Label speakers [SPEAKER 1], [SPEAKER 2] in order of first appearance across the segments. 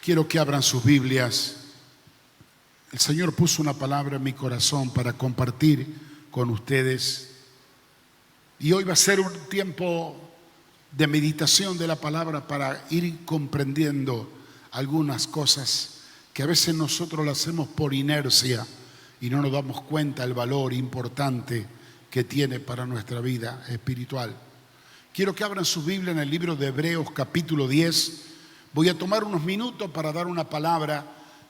[SPEAKER 1] Quiero que abran sus Biblias. El Señor puso una palabra en mi corazón para compartir con ustedes. Y hoy va a ser un tiempo de meditación de la palabra para ir comprendiendo algunas cosas que a veces nosotros las hacemos por inercia y no nos damos cuenta del valor importante que tiene para nuestra vida espiritual. Quiero que abran su Biblia en el libro de Hebreos capítulo 10. Voy a tomar unos minutos para dar una palabra,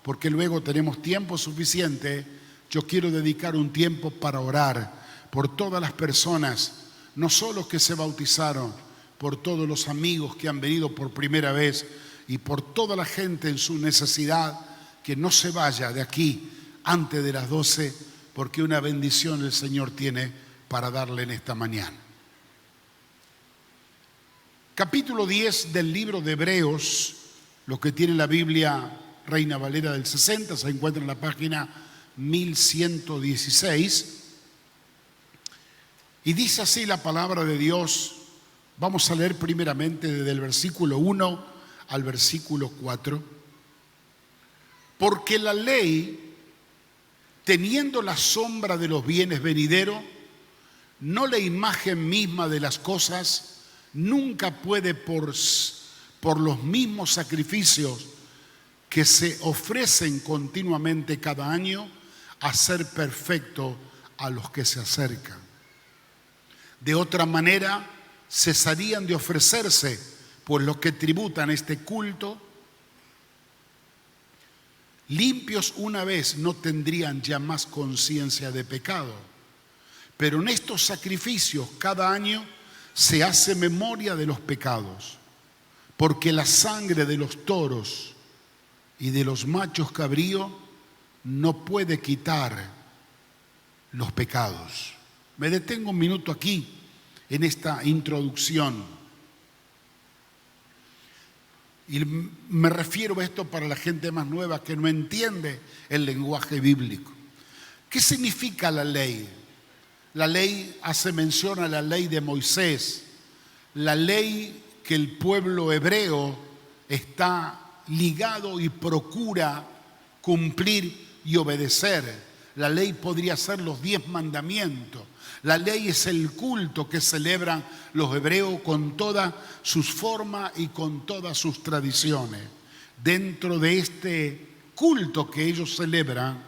[SPEAKER 1] porque luego tenemos tiempo suficiente. Yo quiero dedicar un tiempo para orar por todas las personas, no solo que se bautizaron, por todos los amigos que han venido por primera vez y por toda la gente en su necesidad, que no se vaya de aquí antes de las 12, porque una bendición el Señor tiene para darle en esta mañana. Capítulo 10 del libro de Hebreos, lo que tiene la Biblia Reina Valera del 60, se encuentra en la página 1116. Y dice así la palabra de Dios. Vamos a leer primeramente desde el versículo 1 al versículo 4. Porque la ley, teniendo la sombra de los bienes venideros, no la imagen misma de las cosas, nunca puede por los mismos sacrificios que se ofrecen continuamente cada año, hacer perfecto a los que se acercan. De otra manera, cesarían de ofrecerse, pues los que tributan este culto, limpios una vez, no tendrían ya más conciencia de pecado. Pero en estos sacrificios cada año se hace memoria de los pecados, porque la sangre de los toros y de los machos cabríos no puede quitar los pecados. Me detengo un minuto aquí en esta introducción. Y me refiero a esto para la gente más nueva que no entiende el lenguaje bíblico. ¿Qué significa la ley? La ley hace mención a la ley de Moisés, la ley que el pueblo hebreo está ligado y procura cumplir y obedecer. La ley podría ser los 10 mandamientos. La ley es el culto que celebran los hebreos con todas sus formas y con todas sus tradiciones. Dentro de este culto que ellos celebran,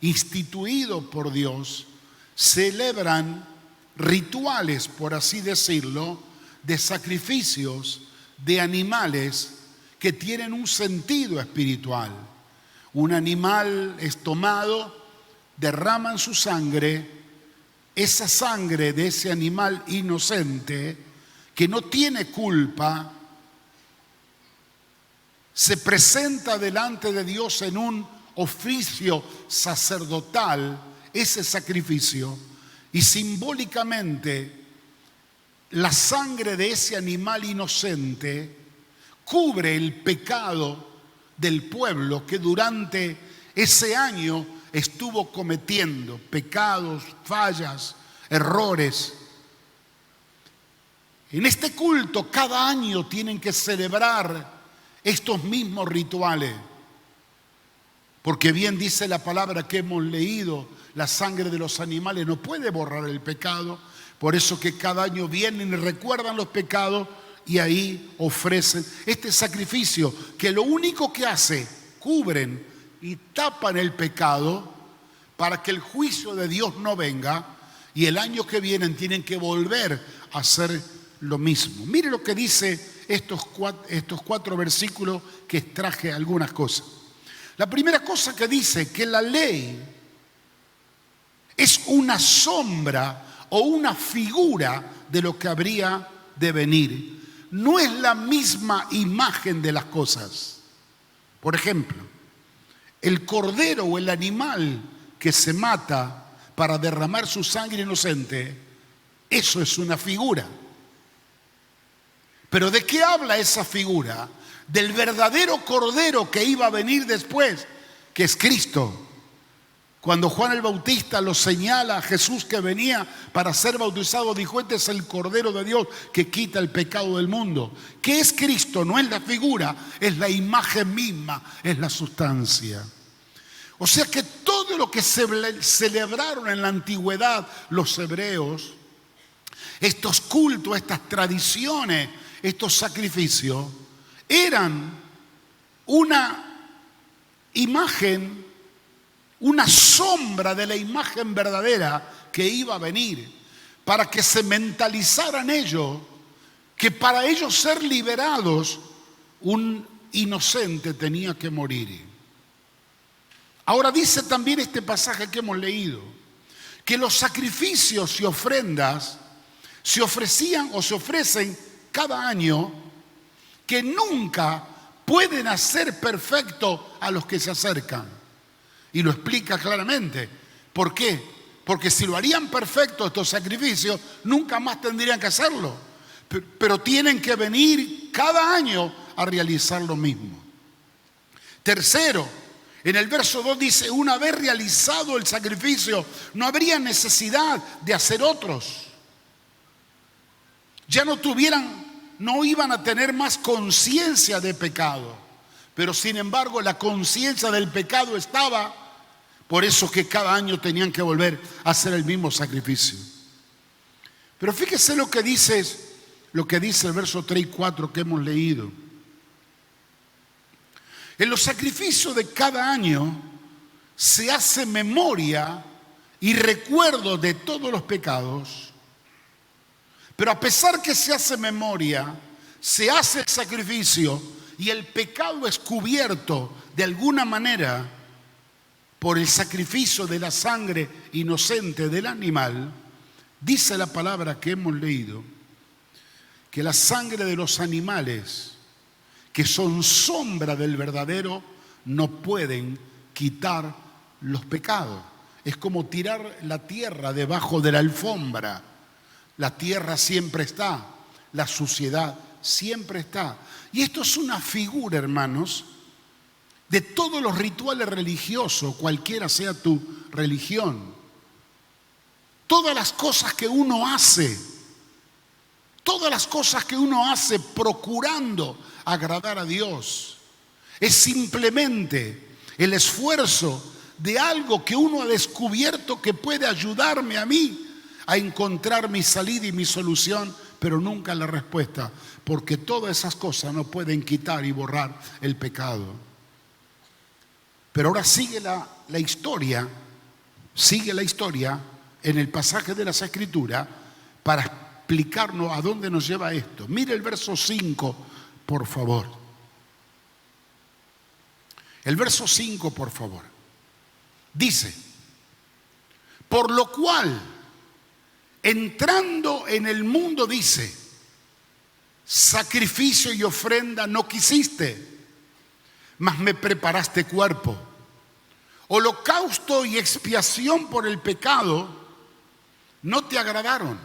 [SPEAKER 1] instituido por Dios, celebran rituales, por así decirlo, de sacrificios de animales que tienen un sentido espiritual. Un animal es tomado, derraman su sangre, esa sangre de ese animal inocente que no tiene culpa, se presenta delante de Dios en un oficio sacerdotal, ese sacrificio, y simbólicamente la sangre de ese animal inocente cubre el pecado del pueblo que durante ese año estuvo cometiendo pecados, fallas, errores. En este culto cada año tienen que celebrar estos mismos rituales, porque bien dice la palabra que hemos leído, la sangre de los animales no puede borrar el pecado. Por eso que cada año vienen y recuerdan los pecados y ahí ofrecen este sacrificio que lo único que hace, cubren y tapan el pecado para que el juicio de Dios no venga, y el año que viene tienen que volver a hacer lo mismo. Mire lo que dice estos cuatro versículos que extraje algunas cosas. La primera cosa que dice, que la ley es una sombra o una figura de lo que habría de venir. No es la misma imagen de las cosas. Por ejemplo, el cordero o el animal que se mata para derramar su sangre inocente, eso es una figura. Pero ¿de qué habla esa figura? Del verdadero cordero que iba a venir después, que es Cristo. Cuando Juan el Bautista lo señala a Jesús que venía para ser bautizado, dijo: este es el Cordero de Dios que quita el pecado del mundo. ¿Qué es Cristo? No es la figura, es la imagen misma, es la sustancia. O sea que todo lo que celebraron en la antigüedad los hebreos, estos cultos, estas tradiciones, estos sacrificios, eran una imagen, una sombra de la imagen verdadera que iba a venir, para que se mentalizaran ellos que para ellos ser liberados, un inocente tenía que morir. Ahora dice también este pasaje que hemos leído, que los sacrificios y ofrendas se ofrecían o se ofrecen cada año, que nunca pueden hacer perfecto a los que se acercan. Y lo explica claramente. ¿Por qué? Porque si lo harían perfecto estos sacrificios, nunca más tendrían que hacerlo. Pero tienen que venir cada año a realizar lo mismo. Tercero, en el verso 2 dice: una vez realizado el sacrificio, no habría necesidad de hacer otros. Ya no iban a tener más conciencia de pecado. Pero sin embargo la conciencia del pecado estaba. Por eso que cada año tenían que volver a hacer el mismo sacrificio. Pero fíjese lo que dice el verso 3 y 4 que hemos leído. En los sacrificios de cada año se hace memoria y recuerdo de todos los pecados. Pero a pesar que se hace memoria, se hace el sacrificio y el pecado es cubierto de alguna manera por el sacrificio de la sangre inocente del animal, dice la palabra que hemos leído, que la sangre de los animales, que son sombra del verdadero, no pueden quitar los pecados. Es como tirar la tierra debajo de la alfombra. La tierra siempre está, la suciedad siempre está. Y esto es una figura, hermanos, de todos los rituales religiosos, cualquiera sea tu religión. Todas las cosas que uno hace, procurando agradar a Dios, es simplemente el esfuerzo de algo que uno ha descubierto que puede ayudarme a mí a encontrar mi salida y mi solución, pero nunca la respuesta, porque todas esas cosas no pueden quitar y borrar el pecado. Pero ahora sigue la historia en el pasaje de las Escrituras para explicarnos a dónde nos lleva esto. Mire el verso 5, por favor. El verso 5, por favor. Dice: por lo cual, entrando en el mundo, dice, sacrificio y ofrenda no quisiste, mas me preparaste cuerpo. Holocausto y expiación por el pecado no te agradaron.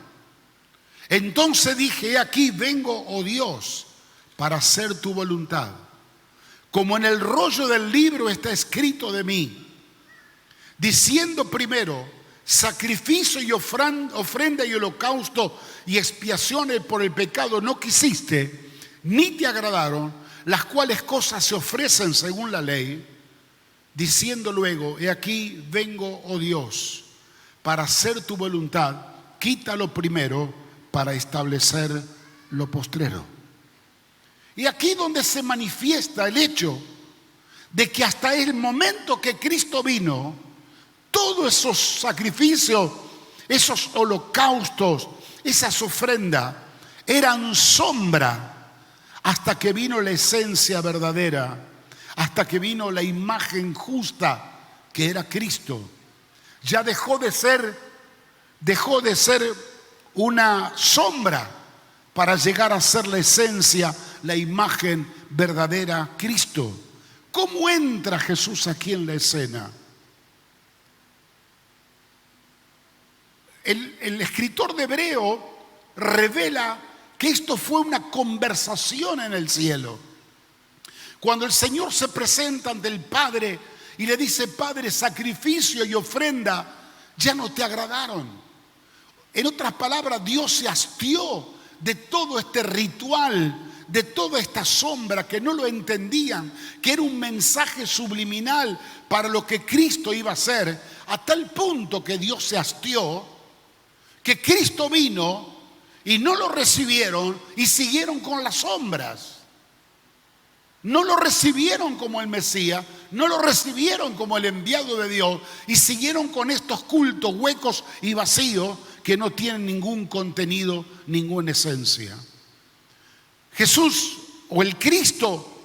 [SPEAKER 1] Entonces dije: he aquí vengo, oh Dios, para hacer tu voluntad. Como en el rollo del libro está escrito de mí, diciendo primero: sacrificio y ofrenda y holocausto y expiaciones por el pecado no quisiste, ni te agradaron, las cuales cosas se ofrecen según la ley, diciendo luego: he aquí vengo, oh Dios, para hacer tu voluntad, quita lo primero para establecer lo postrero. Y aquí donde se manifiesta el hecho de que hasta el momento que Cristo vino, todos esos sacrificios, esos holocaustos, esas ofrendas eran sombra, hasta que vino la esencia verdadera, hasta que vino la imagen justa que era Cristo. Ya dejó de ser una sombra para llegar a ser la esencia, la imagen verdadera, Cristo. ¿Cómo entra Jesús aquí en la escena? El escritor de Hebreo revela que esto fue una conversación en el cielo. Cuando el Señor se presenta ante el Padre y le dice: Padre, sacrificio y ofrenda ya no te agradaron. En otras palabras, Dios se hastió de todo este ritual, de toda esta sombra, que no lo entendían, que era un mensaje subliminal para lo que Cristo iba a hacer, a tal punto que Dios se hastió, que Cristo vino y no lo recibieron y siguieron con las sombras. No lo recibieron como el Mesías, no lo recibieron como el enviado de Dios y siguieron con estos cultos huecos y vacíos que no tienen ningún contenido, ninguna esencia. Jesús, o el Cristo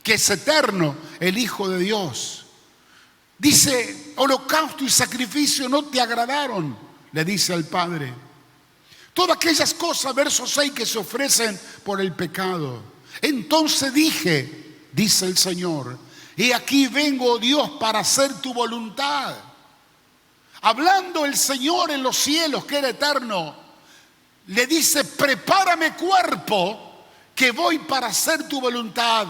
[SPEAKER 1] que es eterno, el Hijo de Dios, dice: holocausto y sacrificio no te agradaron, le dice al Padre. Todas aquellas cosas, verso 6, que se ofrecen por el pecado. Entonces dije, dice el Señor: he aquí vengo, oh Dios, para hacer tu voluntad. Hablando el Señor en los cielos, que era eterno, le dice: prepárame cuerpo, que voy para hacer tu voluntad.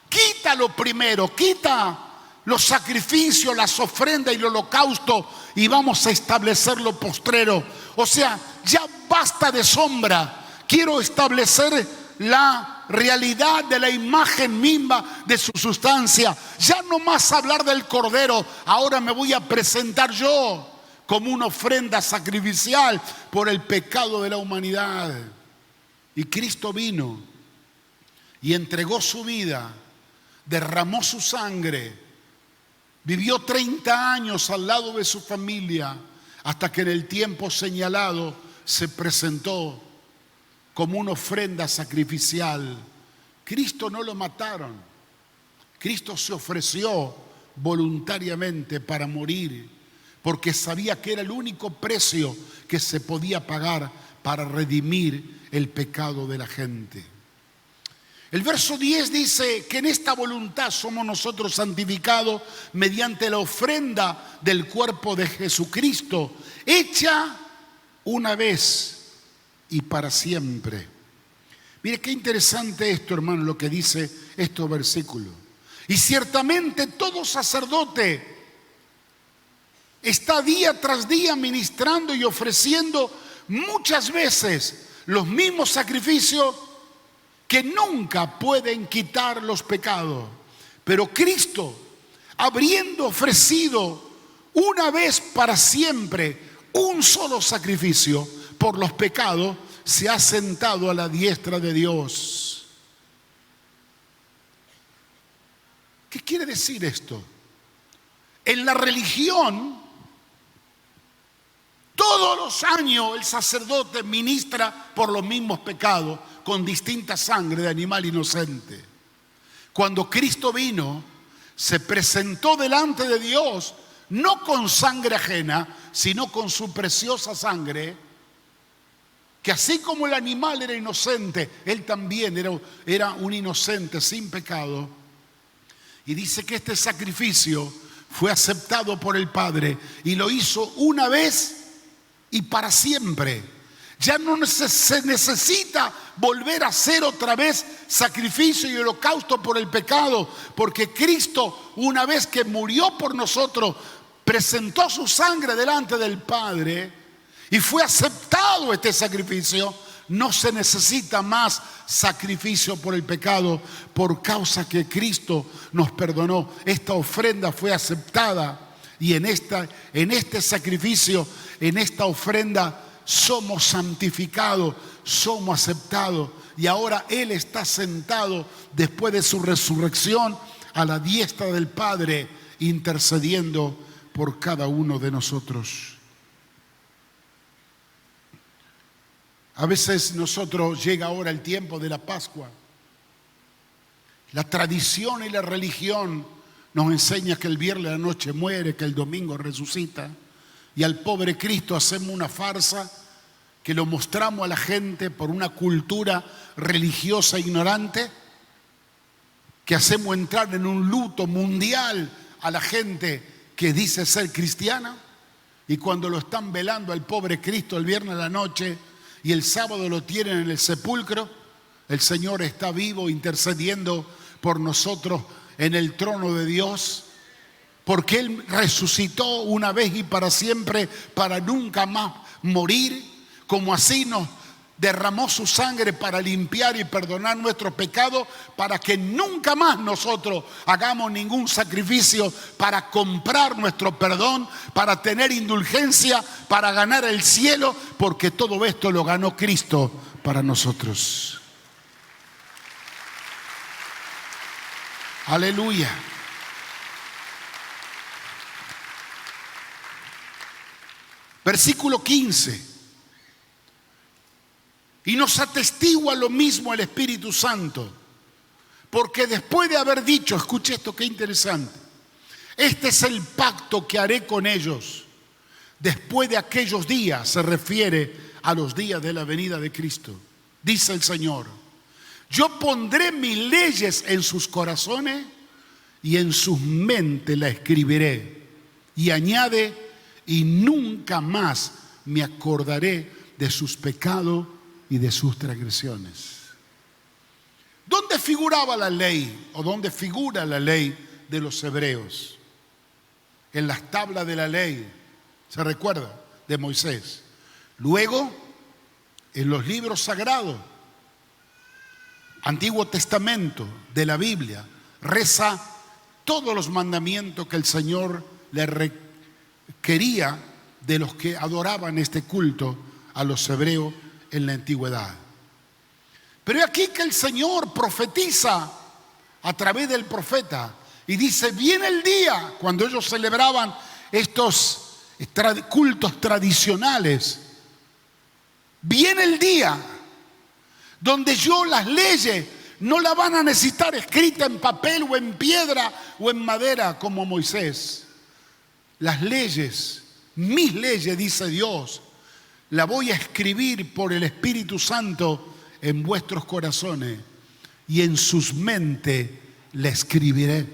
[SPEAKER 1] Quita lo primero, quita los sacrificios, las ofrendas y el holocausto, y vamos a establecer lo postrero. O sea, ya basta de sombra. Quiero establecer la realidad de la imagen misma de su sustancia. Ya no más hablar del Cordero. Ahora me voy a presentar yo como una ofrenda sacrificial por el pecado de la humanidad. Y Cristo vino y entregó su vida, derramó su sangre, vivió 30 años al lado de su familia, hasta que en el tiempo señalado se presentó como una ofrenda sacrificial. Cristo no lo mataron. Cristo se ofreció voluntariamente para morir, porque sabía que era el único precio que se podía pagar para redimir el pecado de la gente. El verso 10 dice que en esta voluntad somos nosotros santificados mediante la ofrenda del cuerpo de Jesucristo, hecha una vez y para siempre. Mire qué interesante esto, hermano, lo que dice estos versículos. Y ciertamente todo sacerdote está día tras día ministrando y ofreciendo muchas veces los mismos sacrificios que nunca pueden quitar los pecados. Pero Cristo, habiendo ofrecido una vez para siempre un solo sacrificio por los pecados, se ha sentado a la diestra de Dios. ¿Qué quiere decir esto? En la religión, todos los años el sacerdote ministra por los mismos pecados con distinta sangre de animal inocente. Cuando Cristo vino, se presentó delante de Dios, no con sangre ajena, sino con su preciosa sangre, que así como el animal era inocente, él también era un inocente sin pecado. Y dice que este sacrificio fue aceptado por el Padre y lo hizo una vez y para siempre. Ya no se necesita volver a hacer otra vez sacrificio y holocausto por el pecado, porque Cristo, una vez que murió por nosotros, presentó su sangre delante del Padre y fue aceptado este sacrificio. No se necesita más sacrificio por el pecado, por causa que Cristo nos perdonó. Esta ofrenda fue aceptada y en este sacrificio, en esta ofrenda, somos santificados, somos aceptados. Y ahora Él está sentado después de su resurrección a la diestra del Padre, intercediendo por cada uno de nosotros. A veces nosotros llega ahora el tiempo de la Pascua. La tradición y la religión nos enseña que el viernes de la noche muere, que el domingo resucita. Y al pobre Cristo hacemos una farsa que lo mostramos a la gente por una cultura religiosa ignorante, que hacemos entrar en un luto mundial a la gente que dice ser cristiana, y cuando lo están velando al pobre Cristo el viernes de la noche y el sábado lo tienen en el sepulcro, el Señor está vivo intercediendo por nosotros en el trono de Dios. porque Él resucitó una vez y para siempre, para nunca más morir, como así nos derramó su sangre para limpiar y perdonar nuestros pecados, para que nunca más nosotros hagamos ningún sacrificio para comprar nuestro perdón, para tener indulgencia, para ganar el cielo, porque todo esto lo ganó Cristo para nosotros. Aleluya. Versículo 15. Y nos atestigua lo mismo el Espíritu Santo, porque después de haber dicho, escuche esto, qué interesante, este es el pacto que haré con ellos después de aquellos días, se refiere a los días de la venida de Cristo. Dice el Señor, yo pondré mis leyes en sus corazones y en sus mentes la escribiré. Y añade, y nunca más me acordaré de sus pecados y de sus transgresiones. ¿Dónde figuraba la ley o dónde figura la ley de los hebreos? En las tablas de la ley, ¿se recuerda? De Moisés. Luego, en los libros sagrados, Antiguo Testamento de la Biblia, reza todos los mandamientos que el Señor le requería de los que adoraban este culto a los hebreos en la antigüedad. Pero aquí que el Señor profetiza a través del profeta y dice, viene el día, cuando ellos celebraban estos cultos tradicionales, viene el día donde yo las leyes no las van a necesitar escritas en papel o en piedra o en madera como Moisés. Las leyes, mis leyes, dice Dios, la voy a escribir por el Espíritu Santo en vuestros corazones y en sus mentes la escribiré.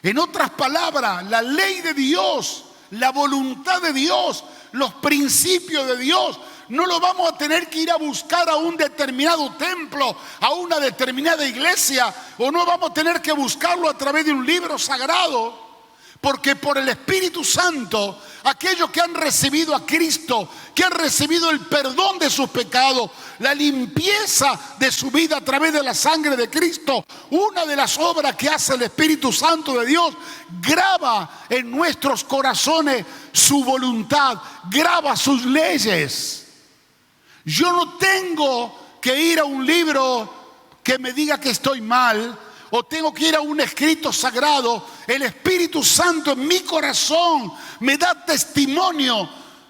[SPEAKER 1] En otras palabras, la ley de Dios, la voluntad de Dios, los principios de Dios, no lo vamos a tener que ir a buscar a un determinado templo, a una determinada iglesia, o no vamos a tener que buscarlo a través de un libro sagrado. Porque por el Espíritu Santo, aquellos que han recibido a Cristo, que han recibido el perdón de sus pecados, la limpieza de su vida a través de la sangre de Cristo, una de las obras que hace el Espíritu Santo de Dios, graba en nuestros corazones su voluntad, graba sus leyes. Yo no tengo que ir a un libro que me diga que estoy mal, o tengo que ir a un escrito sagrado. El Espíritu Santo en mi corazón me da testimonio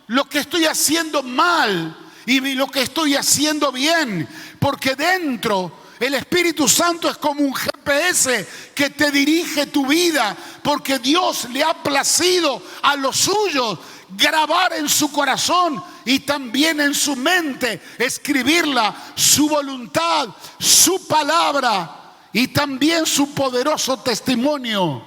[SPEAKER 1] lo que estoy haciendo mal y lo que estoy haciendo bien, porque dentro el Espíritu Santo es como un GPS que te dirige tu vida, porque Dios le ha placido a los suyos grabar en su corazón y también en su mente, escribirla, su voluntad, su palabra y también su poderoso testimonio.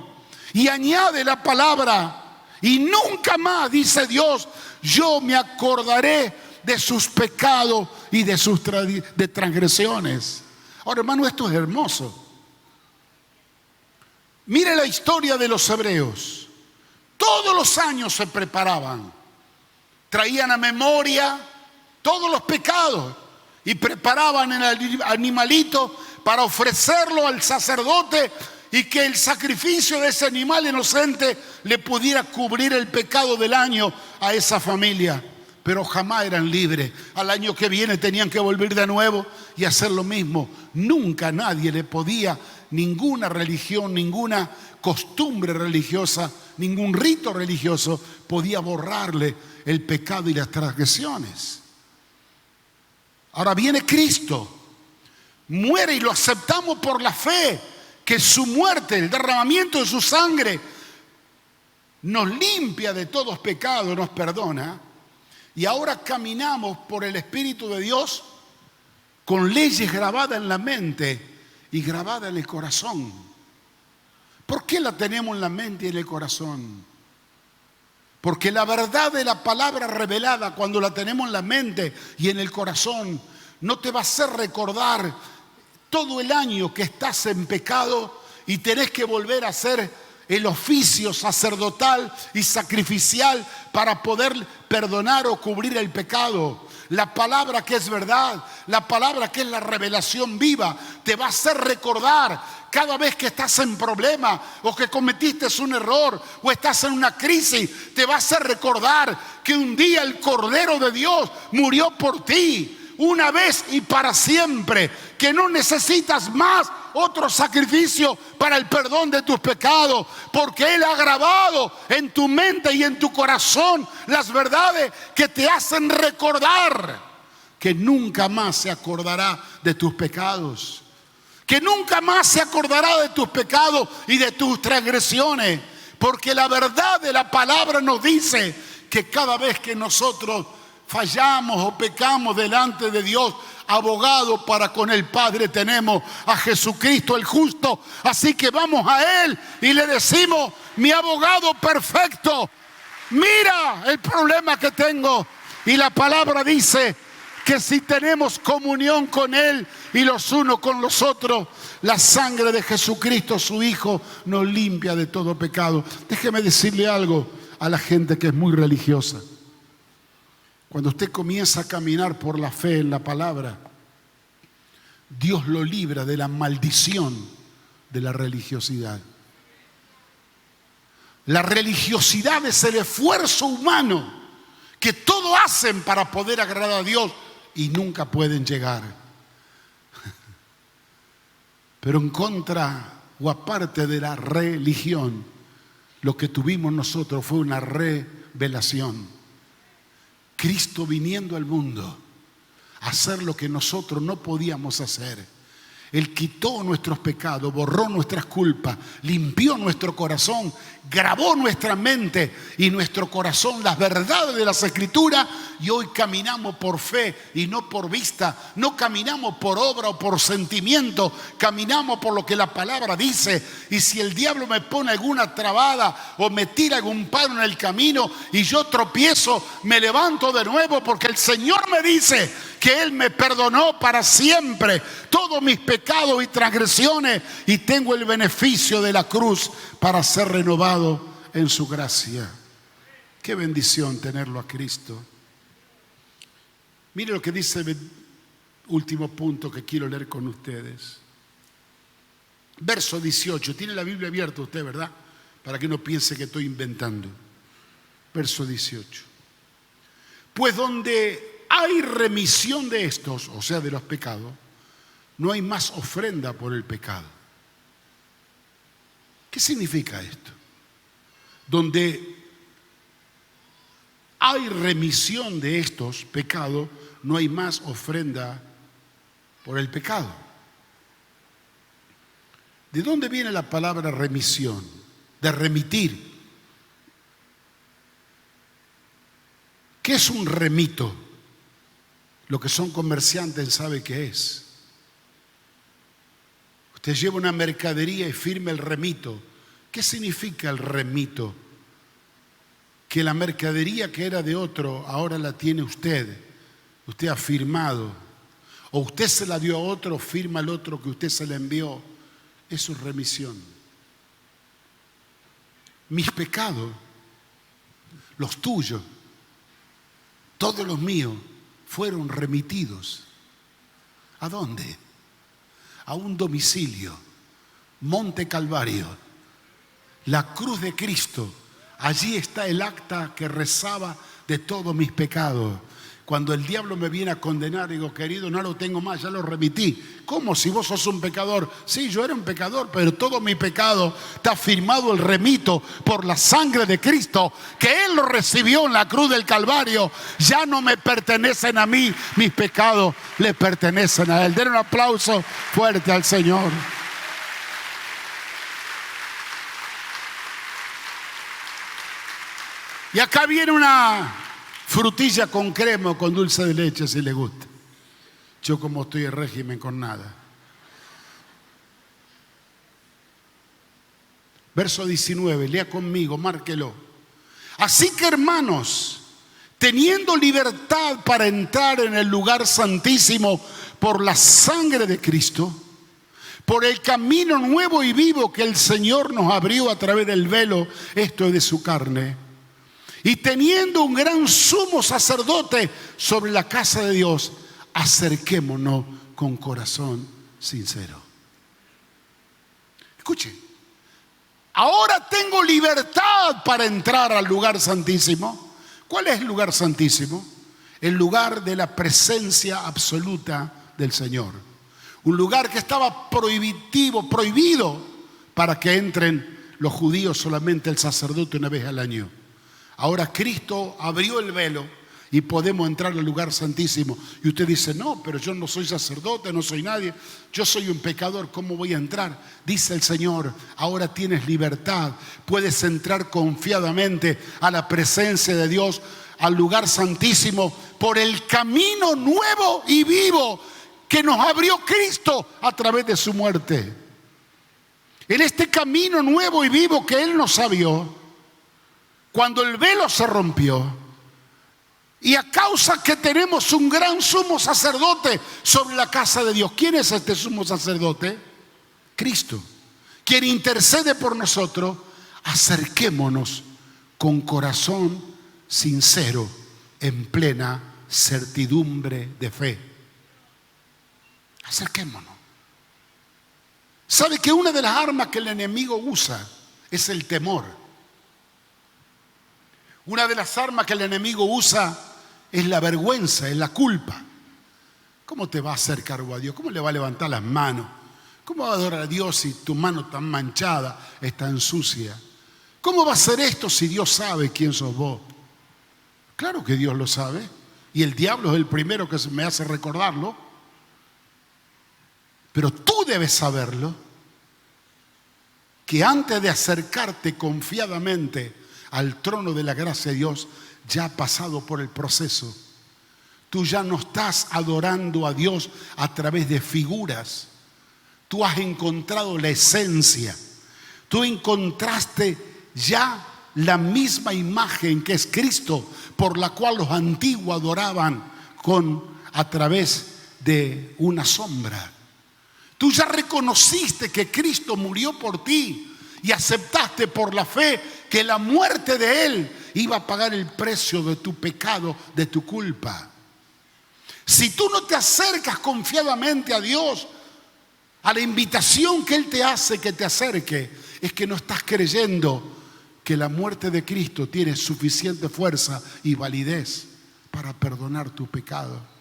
[SPEAKER 1] Y añade la palabra, y nunca más, dice Dios, yo me acordaré de sus pecados y de sus transgresiones. Ahora, hermano, esto es hermoso. Mire la historia de los hebreos. Todos los años se preparaban, traían a memoria todos los pecados y preparaban el animalito para ofrecerlo al sacerdote y que el sacrificio de ese animal inocente le pudiera cubrir el pecado del año a esa familia. Pero jamás eran libres. Al año que viene tenían que volver de nuevo y hacer lo mismo. Nunca nadie le podía, ninguna religión, ninguna costumbre religiosa, ningún rito religioso podía borrarle el pecado y las transgresiones. Ahora viene Cristo, muere y lo aceptamos por la fe, que su muerte, el derramamiento de su sangre, nos limpia de todos pecados, nos perdona. Y ahora caminamos por el Espíritu de Dios con leyes grabadas en la mente y grabadas en el corazón. ¿Por qué la tenemos en la mente y en el corazón? Porque la verdad de la palabra revelada, cuando la tenemos en la mente y en el corazón, no te va a hacer recordar todo el año que estás en pecado y tenés que volver a hacer el oficio sacerdotal y sacrificial para poder perdonar o cubrir el pecado. La palabra que es verdad, la palabra que es la revelación viva, te va a hacer recordar cada vez que estás en problema o que cometiste un error o estás en una crisis. Te va a hacer recordar que un día el Cordero de Dios murió por ti, una vez y para siempre, que no necesitas más otro sacrificio para el perdón de tus pecados, porque Él ha grabado en tu mente y en tu corazón las verdades que te hacen recordar que nunca más se acordará de tus pecados, que nunca más se acordará de tus pecados y de tus transgresiones, porque la verdad de la palabra nos dice que cada vez que nosotros fallamos o pecamos delante de Dios, abogado para con el Padre tenemos a Jesucristo el justo. Así que vamos a Él y le decimos: mi abogado perfecto, mira el problema que tengo. Y la palabra dice que si tenemos comunión con Él y los unos con los otros, la sangre de Jesucristo, su Hijo, nos limpia de todo pecado. Déjeme decirle algo a la gente que es muy religiosa. Cuando usted comienza a caminar por la fe en la palabra, Dios lo libra de la maldición de la religiosidad. La religiosidad es el esfuerzo humano que todos hacen para poder agradar a Dios y nunca pueden llegar. Pero en contra o aparte de la religión, lo que tuvimos nosotros fue una revelación. Cristo viniendo al mundo a hacer lo que nosotros no podíamos hacer. Él quitó nuestros pecados, borró nuestras culpas, limpió nuestro corazón, grabó nuestra mente y nuestro corazón las verdades de las Escrituras, y hoy caminamos por fe y no por vista. No caminamos por obra o por sentimiento, caminamos por lo que la palabra dice. Y si el diablo me pone alguna trabada o me tira algún palo en el camino y yo tropiezo, me levanto de nuevo, porque el Señor me dice que Él me perdonó para siempre todos mis pecados y transgresiones, y tengo el beneficio de la cruz para ser renovado en su gracia. Qué bendición tenerlo a Cristo. Mire lo que dice el último punto que quiero leer con ustedes. Verso 18. Tiene la Biblia abierta usted, ¿verdad? Para que no piense que estoy inventando. Verso 18. Pues donde hay remisión de estos, o sea, de los pecados, no hay más ofrenda por el pecado. ¿Qué significa esto? Donde hay remisión de estos pecados, no hay más ofrenda por el pecado. ¿De dónde viene la palabra remisión? De remitir. ¿Qué es un remito? Lo que son comerciantes saben qué es. Usted lleva una mercadería y firma el remito. ¿Qué significa el remito? Que la mercadería que era de otro, ahora la tiene usted. Usted ha firmado. O usted se la dio a otro, firma al otro que usted se la envió. Eso es remisión. Mis pecados, los tuyos, todos los míos, fueron remitidos. ¿A dónde? A un domicilio, Monte Calvario, la cruz de Cristo. Allí está el acta que rezaba de todos mis pecados. Cuando el diablo me viene a condenar, digo: querido, no lo tengo más, ya lo remití. ¿Cómo? Si vos sos un pecador. Sí, yo era un pecador, pero todo mi pecado está firmado, el remito, por la sangre de Cristo, que Él lo recibió en la cruz del Calvario. Ya no me pertenecen a mí, mis pecados le pertenecen a Él. Den un aplauso fuerte al Señor. Y acá viene una frutilla con crema o con dulce de leche, si le gusta. Yo, como estoy en régimen, con nada. Verso 19, lea conmigo, márquelo. Así que, hermanos, teniendo libertad para entrar en el lugar santísimo por la sangre de Cristo, por el camino nuevo y vivo que el Señor nos abrió a través del velo, esto es de su carne. Y teniendo un gran sumo sacerdote sobre la casa de Dios, acerquémonos con corazón sincero. Escuche, ahora tengo libertad para entrar al lugar santísimo. ¿Cuál es el lugar santísimo? El lugar de la presencia absoluta del Señor. Un lugar que estaba prohibido para que entren los judíos, solamente el sacerdote una vez al año. Ahora Cristo abrió el velo y podemos entrar al lugar santísimo. Y usted dice, no, pero yo no soy sacerdote, no soy nadie, yo soy un pecador, ¿cómo voy a entrar? Dice el Señor, ahora tienes libertad, puedes entrar confiadamente a la presencia de Dios, al lugar santísimo, por el camino nuevo y vivo que nos abrió Cristo a través de su muerte. En este camino nuevo y vivo que Él nos abrió, cuando el velo se rompió, y a causa que tenemos un gran sumo sacerdote sobre la casa de Dios. ¿Quién es este sumo sacerdote? Cristo, quien intercede por nosotros. Acerquémonos con corazón sincero, en plena certidumbre de fe. Acerquémonos. ¿Sabe que una de las armas que el enemigo usa es el temor? Una de las armas que el enemigo usa es la vergüenza, es la culpa. ¿Cómo te va a acercar a Dios? ¿Cómo le va a levantar las manos? ¿Cómo va a adorar a Dios si tu mano tan manchada, está sucia? ¿Cómo va a hacer esto si Dios sabe quién sos vos? Claro que Dios lo sabe. Y el diablo es el primero que me hace recordarlo. Pero tú debes saberlo, que antes de acercarte confiadamente al trono de la gracia de Dios, ya has pasado por el proceso. Tú ya no estás adorando a Dios a través de figuras. Tú has encontrado la esencia. Tú encontraste ya la misma imagen que es Cristo, por la cual los antiguos adoraban a través de una sombra. Tú ya reconociste que Cristo murió por ti y aceptaste por la fe que la muerte de Él iba a pagar el precio de tu pecado, de tu culpa. Si tú no te acercas confiadamente a Dios, a la invitación que Él te hace que te acerque, es que no estás creyendo que la muerte de Cristo tiene suficiente fuerza y validez para perdonar tu pecado.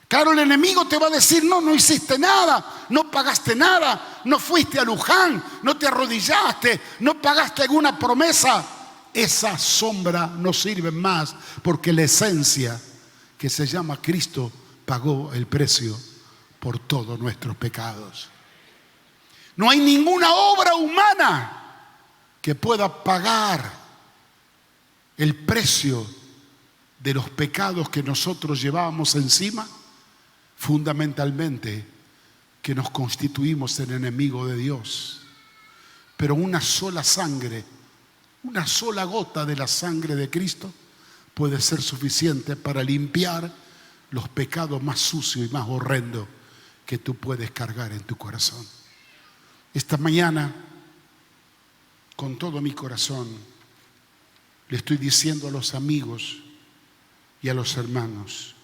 [SPEAKER 1] Claro, el enemigo te va a decir, no hiciste nada, no pagaste nada, no fuiste a Luján, no te arrodillaste, no pagaste alguna promesa. Esa sombra no sirve más, porque la esencia que se llama Cristo pagó el precio por todos nuestros pecados. No hay ninguna obra humana que pueda pagar el precio de los pecados que nosotros llevábamos encima. Fundamentalmente que nos constituimos en enemigo de Dios. Pero una sola sangre, una sola gota de la sangre de Cristo puede ser suficiente para limpiar los pecados más sucios y más horrendos que tú puedes cargar en tu corazón. Esta mañana, con todo mi corazón, le estoy diciendo a los amigos y a los hermanos: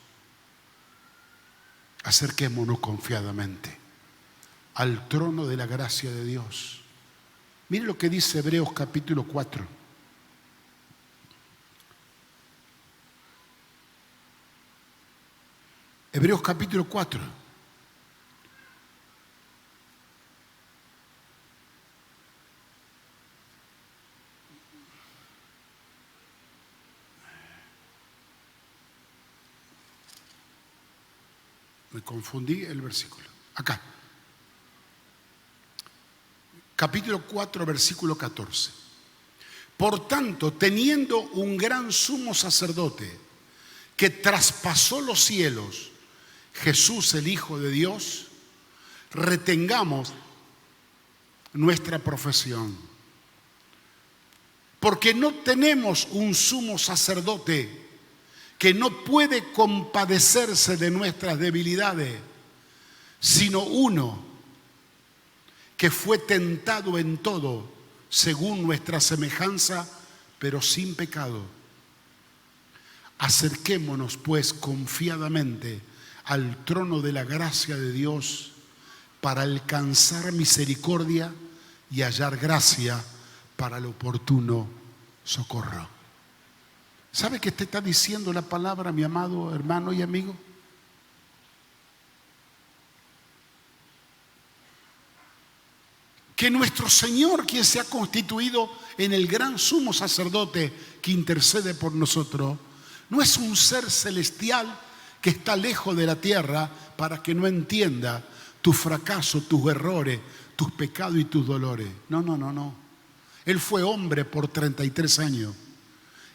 [SPEAKER 1] acerquémonos confiadamente al trono de la gracia de Dios. Mire lo que dice Hebreos capítulo 4. Hebreos capítulo 4. Me confundí el versículo. Acá. Capítulo 4, versículo 14. Por tanto, teniendo un gran sumo sacerdote que traspasó los cielos, Jesús el Hijo de Dios, retengamos nuestra profesión. Porque no tenemos un sumo sacerdote que no puede compadecerse de nuestras debilidades, sino uno que fue tentado en todo, según nuestra semejanza, pero sin pecado. Acerquémonos pues confiadamente al trono de la gracia de Dios para alcanzar misericordia y hallar gracia para el oportuno socorro. ¿Sabe qué te está diciendo la palabra, mi amado hermano y amigo? Que nuestro Señor, quien se ha constituido en el gran sumo sacerdote que intercede por nosotros, no es un ser celestial que está lejos de la tierra para que no entienda tu fracaso, tus errores, tus pecados y tus dolores. No. Él fue hombre por 33 años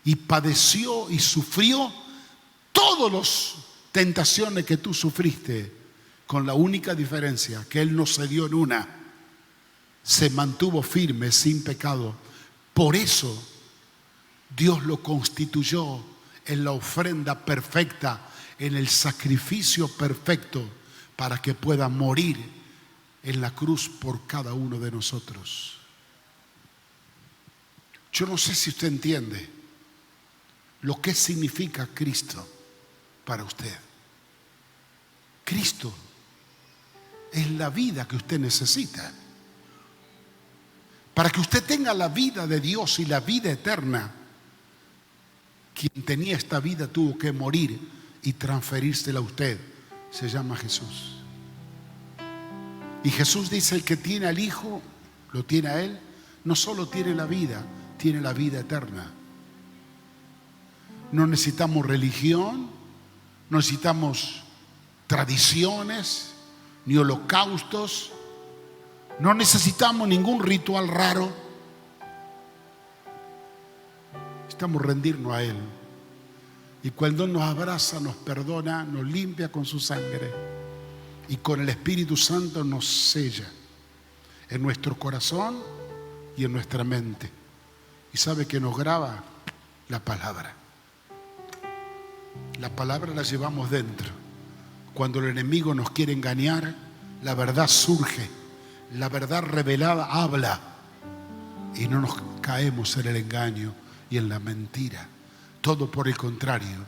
[SPEAKER 1] y padeció y sufrió todas las tentaciones que tú sufriste, con la única diferencia que Él no cedió en una. Se mantuvo firme, sin pecado. Por eso Dios lo constituyó en la ofrenda perfecta, en el sacrificio perfecto, para que pueda morir en la cruz por cada uno de nosotros. Yo no sé si usted entiende lo que significa Cristo para usted. Cristo es la vida que usted necesita. Para que usted tenga la vida de Dios y la vida eterna, quien tenía esta vida tuvo que morir y transferírsela a usted. Se llama Jesús. Y Jesús dice: el que tiene al Hijo, lo tiene a Él, no solo tiene la vida eterna. No necesitamos religión, no necesitamos tradiciones, ni holocaustos. No necesitamos ningún ritual raro. Necesitamos rendirnos a Él. Y cuando Él nos abraza, nos perdona, nos limpia con su sangre. Y con el Espíritu Santo nos sella en nuestro corazón y en nuestra mente. Y sabe que nos graba la palabra. La palabra la llevamos dentro. Cuando el enemigo nos quiere engañar, la verdad surge. La verdad revelada habla y no nos caemos en el engaño y en la mentira. Todo por el contrario.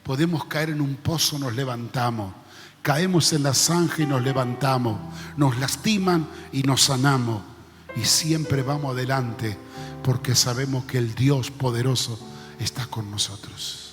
[SPEAKER 1] Podemos caer en un pozo, nos levantamos. Caemos en la zanja y nos levantamos. Nos lastiman y nos sanamos. Y siempre vamos adelante porque sabemos que el Dios poderoso está con nosotros.